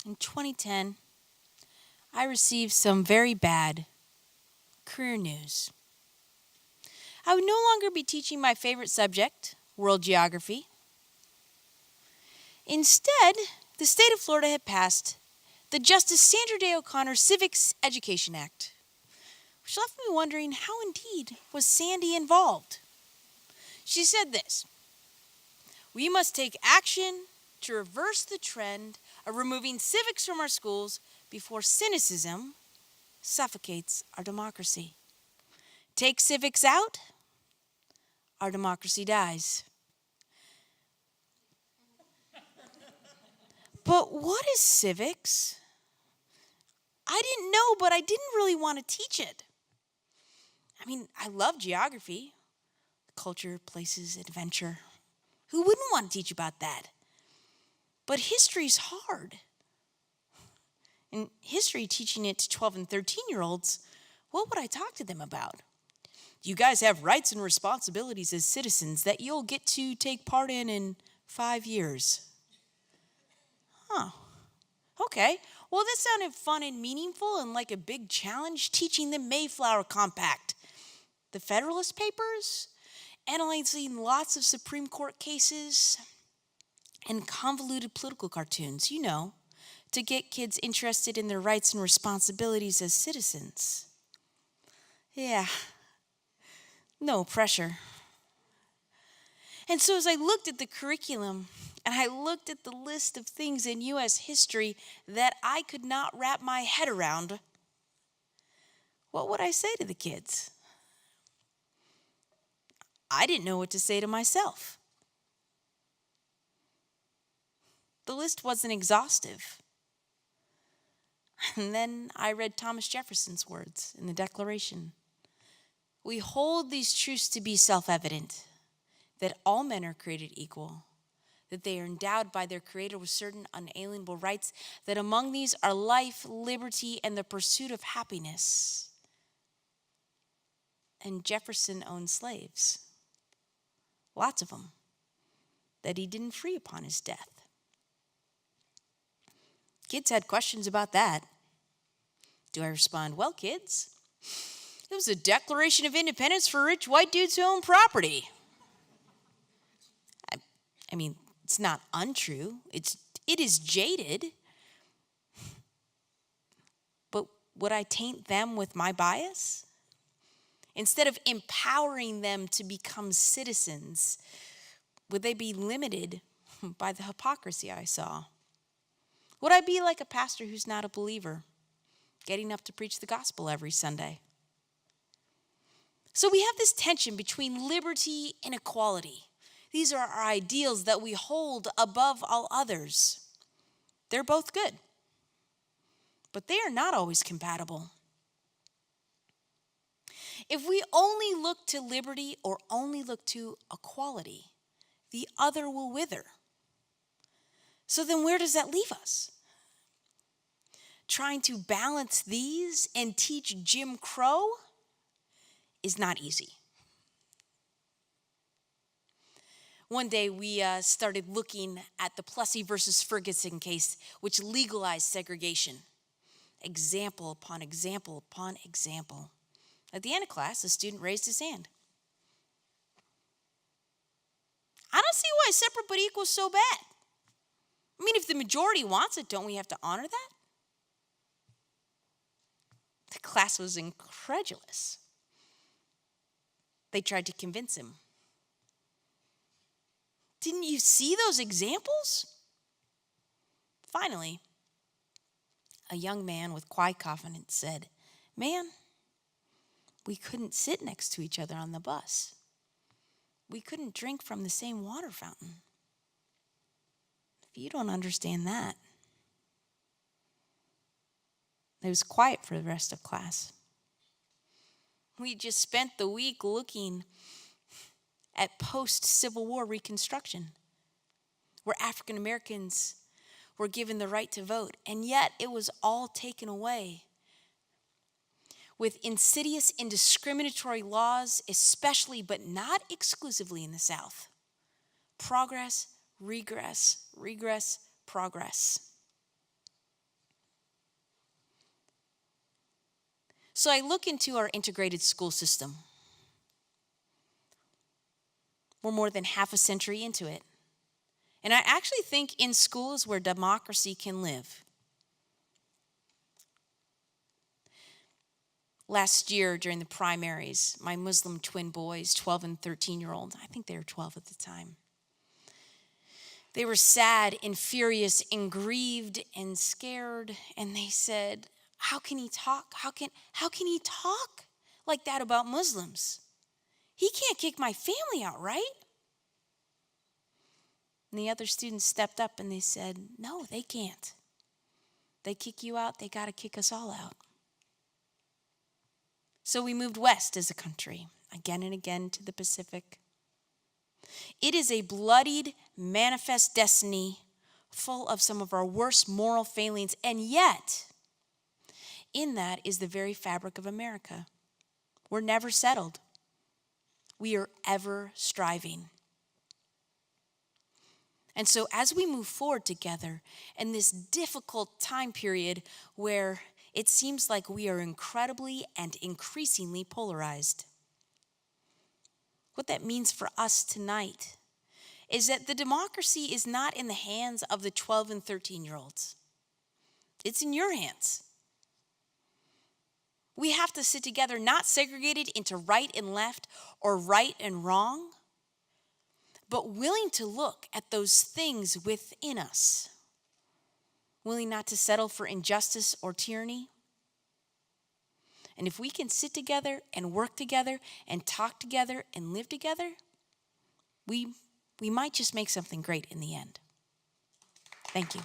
In 2010, I received some very bad career news. I would no longer be teaching my favorite subject, world geography. Instead, the state of Florida had passed the Justice Sandra Day O'Connor Civics Education Act, which left me wondering how indeed was Sandy involved. She said this: "We must take action to reverse the trend of removing civics from our schools before cynicism suffocates our democracy. Take civics out, our democracy dies." But what is civics? I didn't know, but I didn't really want to teach it. I love geography, culture, places, adventure. Who wouldn't want to teach about that? But history's hard. In history, teaching it to 12 and 13-year-olds, what would I talk to them about? You guys have rights and responsibilities as citizens that you'll get to take part in 5 years. Okay. Well, this sounded fun and meaningful and like a big challenge, teaching the Mayflower Compact, the Federalist Papers, analyzing lots of Supreme Court cases, and convoluted political cartoons, to get kids interested in their rights and responsibilities as citizens. Yeah, no pressure. And so as I looked at the curriculum, and I looked at the list of things in U.S. history that I could not wrap my head around, what would I say to the kids? I didn't know what to say to myself. The list wasn't exhaustive. And then I read Thomas Jefferson's words in the Declaration. "We hold these truths to be self-evident, that all men are created equal, that they are endowed by their Creator with certain unalienable rights, that among these are life, liberty, and the pursuit of happiness." And Jefferson owned slaves, lots of them, that he didn't free upon his death. Kids had questions about that. Do I respond, "Well, kids, it was a Declaration of Independence for rich white dudes who own property"? It's not untrue. It is jaded. But would I taint them with my bias? Instead of empowering them to become citizens, would they be limited by the hypocrisy I saw? Would I be like a pastor who's not a believer, getting up to preach the gospel every Sunday? So we have this tension between liberty and equality. These are our ideals that we hold above all others. They're both good, but they are not always compatible. If we only look to liberty or only look to equality, the other will wither. So then where does that leave us? Trying to balance these and teach Jim Crow is not easy. One day we started looking at the Plessy versus Ferguson case, which legalized segregation. Example upon example upon example. At the end of class, a student raised his hand. I don't see why separate but equal is so bad. If the majority wants it, don't we have to honor that? The class was incredulous. They tried to convince him. Didn't you see those examples? Finally, a young man with quiet confidence said, "Man, we couldn't sit next to each other on the bus. We couldn't drink from the same water fountain. If you don't understand that." It was quiet for the rest of class. We just spent the week looking at post-Civil War Reconstruction, where African Americans were given the right to vote, and yet it was all taken away with insidious and discriminatory laws, especially but not exclusively in the South. Progress, regress, progress. So I look into our integrated school system. We're more than half a century into it. And I actually think in schools where democracy can live. Last year during the primaries, my Muslim twin boys, 12 and 13-year-old, I think they were 12 at the time, they were sad and furious and grieved and scared, and they said, how can he talk? How can he talk like that about Muslims? He can't kick my family out, right? And the other students stepped up and they said, no, they can't. They kick you out, they got to kick us all out. So we moved west as a country, again and again to the Pacific. It is a bloodied, manifest destiny full of some of our worst moral failings, and yet, in that is the very fabric of America. We're never settled. We are ever striving. And so as we move forward together in this difficult time period where it seems like we are incredibly and increasingly polarized, what that means for us tonight is that the democracy is not in the hands of the 12 and 13-year-olds. It's in your hands. We have to sit together, not segregated into right and left or right and wrong, but willing to look at those things within us, willing not to settle for injustice or tyranny. And if we can sit together and work together and talk together and live together, we might just make something great in the end. Thank you.